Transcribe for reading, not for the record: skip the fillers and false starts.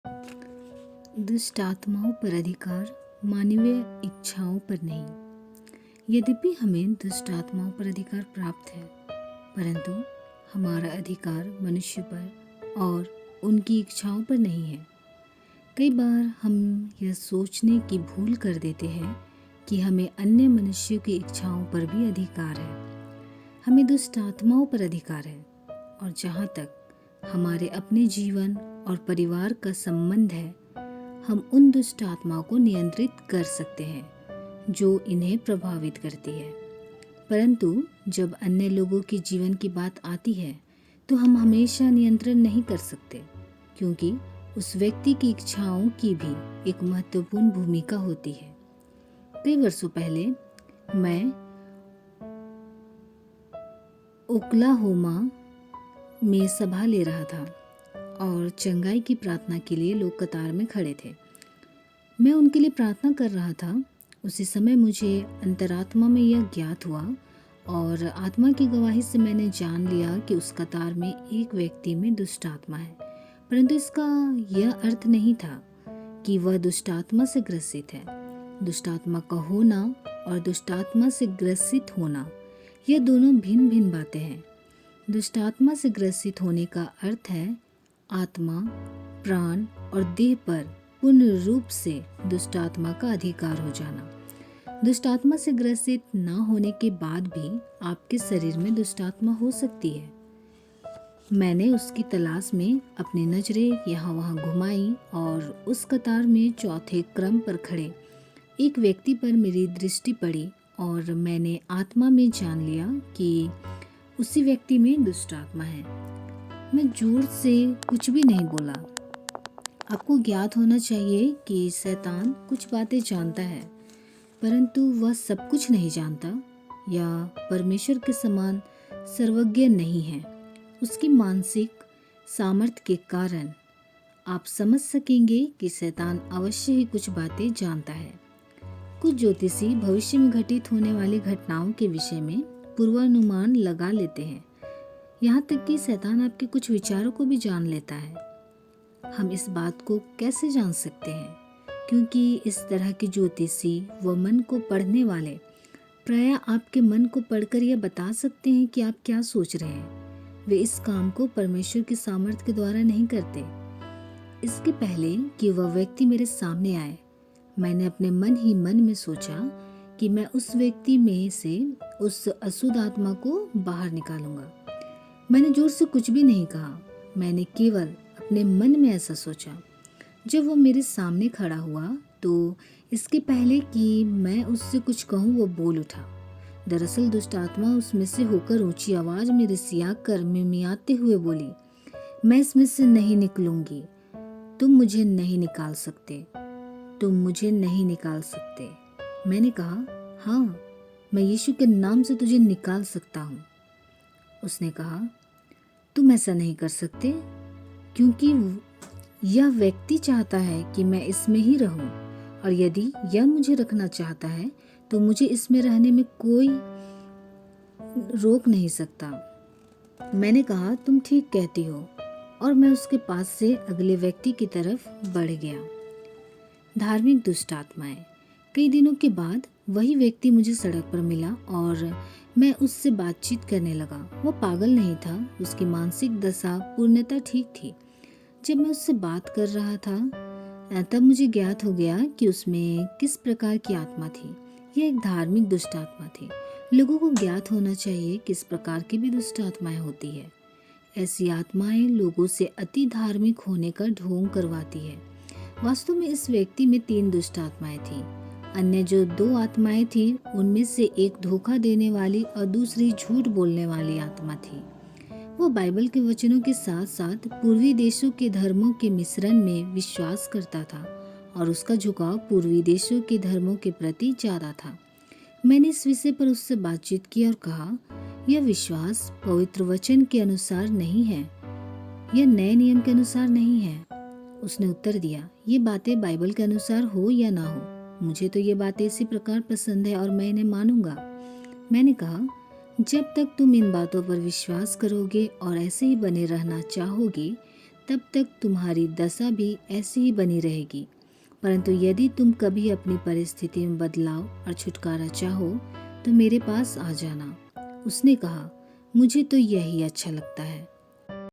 दुष्ट आत्माओं पर अधिकार, मानवीय इच्छाओं पर नहीं। यद्यपि हमें दुष्ट आत्माओं पर अधिकार प्राप्त है, परंतु हमारा अधिकार मनुष्य पर और उनकी इच्छाओं पर नहीं है। कई बार हम यह सोचने की भूल कर देते हैं कि हमें अन्य मनुष्यों की इच्छाओं पर भी अधिकार है। हमें दुष्ट आत्माओं पर अधिकार है, और जहाँ तक हमारे अपने जीवन और परिवार का संबंध है, हम उन दुष्ट आत्माओं को नियंत्रित कर सकते हैं जो इन्हें प्रभावित करती है। परंतु जब अन्य लोगों के जीवन की बात आती है तो हम हमेशा नियंत्रण नहीं कर सकते, क्योंकि उस व्यक्ति की इच्छाओं की भी एक महत्वपूर्ण भूमिका होती है। कई वर्षों पहले मैं ओक्लाहोमा में सभा ले रहा था और चंगाई की प्रार्थना के लिए लोग कतार में खड़े थे। मैं उनके लिए प्रार्थना कर रहा था। उसी समय मुझे अंतरात्मा में यह ज्ञात हुआ और आत्मा की गवाही से मैंने जान लिया कि उस कतार में एक व्यक्ति में दुष्ट आत्मा है। परंतु इसका यह अर्थ नहीं था कि वह दुष्ट आत्मा से ग्रसित है। दुष्ट आत्मा का होना और दुष्ट आत्मा से ग्रसित होना, यह दोनों भिन्न भिन्न बातें हैं। दुष्ट आत्मा से ग्रसित होने का अर्थ है आत्मा, प्राण और देह पर पूर्ण रूप से दुष्ट आत्मा का अधिकार हो जाना। दुष्ट आत्मा से ग्रसित न होने के बाद भी आपके शरीर में दुष्ट आत्मा हो सकती है। मैंने उसकी तलाश में अपनी नजरें यहाँ वहाँ घुमाई और उस कतार में चौथे क्रम पर खड़े एक व्यक्ति पर मेरी दृष्टि पड़ी और मैंने आत्मा में जान लिया कि उसी व्यक्ति में दुष्ट आत्मा है। मैं जोर से कुछ भी नहीं बोला। आपको ज्ञात होना चाहिए कि शैतान कुछ बातें जानता है, परंतु वह सब कुछ नहीं जानता या परमेश्वर के समान सर्वज्ञ नहीं है। उसकी मानसिक सामर्थ्य के कारण आप समझ सकेंगे कि शैतान अवश्य ही कुछ बातें जानता है। कुछ ज्योतिषी भविष्य में घटित होने वाली घटनाओं के विषय में पूर्वानुमान लगा लेते हैं। यहाँ तक कि शैतान आपके कुछ विचारों को भी जान लेता है। हम इस बात को कैसे जान सकते हैं? क्योंकि इस तरह के ज्योतिषी व मन को पढ़ने वाले प्रायः आपके मन को पढ़कर यह बता सकते हैं कि आप क्या सोच रहे हैं। वे इस काम को परमेश्वर की सामर्थ्य के द्वारा नहीं करते। इसके पहले कि वह व्यक्ति मेरे सामने आए, मैंने अपने मन ही मन में सोचा कि मैं उस व्यक्ति में से उस अशुद्ध आत्मा को बाहर निकालूंगा। मैंने जोर से कुछ भी नहीं कहा, मैंने केवल अपने मन में ऐसा सोचा। जब वो मेरे सामने खड़ा हुआ तो इसके पहले कि मैं उससे कुछ कहूँ, वो बोल उठा। दरअसल दुष्ट आत्मा उसमें से होकर ऊंची आवाज में रिसिया कर मिमियाते हुए बोली, मैं इसमें से नहीं निकलूंगी। तुम मुझे नहीं निकाल सकते, तुम मुझे नहीं निकाल सकते। मैंने कहा, हाँ, मैं यीशु के नाम से तुझे निकाल सकता हूँ। उसने कहा, तुम ऐसा नहीं कर सकते, क्योंकि यह व्यक्ति चाहता है कि मैं इसमें ही रहूं, और यदि यह मुझे रखना चाहता है तो मुझे इसमें रहने में कोई रोक नहीं सकता। मैंने कहा, तुम ठीक कहती हो, और मैं उसके पास से अगले व्यक्ति की तरफ बढ़ गया। धार्मिक दुष्ट आत्माएं। कई दिनों के बाद वही व्यक्ति मुझे सड़क पर मिला और मैं उससे बातचीत करने लगा। वो पागल नहीं था, उसकी मानसिक दशा पूर्णतः ठीक थी। जब मैं उससे बात कर रहा था तब मुझे ज्ञात हो गया कि उसमें किस प्रकार की आत्मा थी। यह एक धार्मिक दुष्ट आत्मा थी। लोगों को ज्ञात होना चाहिए किस प्रकार की भी दुष्ट आत्माएं होती है। ऐसी आत्माएं लोगों से अति धार्मिक होने का ढोंग करवाती है। वास्तव में इस व्यक्ति में 3 दुष्ट आत्माएं थी। अन्य जो 2 आत्माएं थी, उनमें से एक धोखा देने वाली और दूसरी झूठ बोलने वाली आत्मा थी। वो बाइबल के वचनों के साथ साथ पूर्वी देशों के धर्मों के मिश्रण में विश्वास करता था और उसका झुकाव पूर्वी देशों के धर्मों के प्रति ज्यादा था। मैंने इस विषय पर उससे बातचीत की और कहा, यह विश्वास पवित्र वचन के अनुसार नहीं है, यह नए नियम के अनुसार नहीं है। उसने उत्तर दिया, ये बातें बाइबल के अनुसार हो या ना हो, मुझे तो ये बातें इसी प्रकार पसंद है और मैं इन्हें मानूंगा। मैंने कहा, जब तक तुम इन बातों पर विश्वास करोगे और ऐसे ही बने रहना चाहोगे, तब तक तुम्हारी दशा भी ऐसी ही बनी रहेगी। परंतु यदि तुम कभी अपनी परिस्थिति में बदलाव और छुटकारा चाहो तो मेरे पास आ जाना। उसने कहा, मुझे तो यही अच्छा लगता है।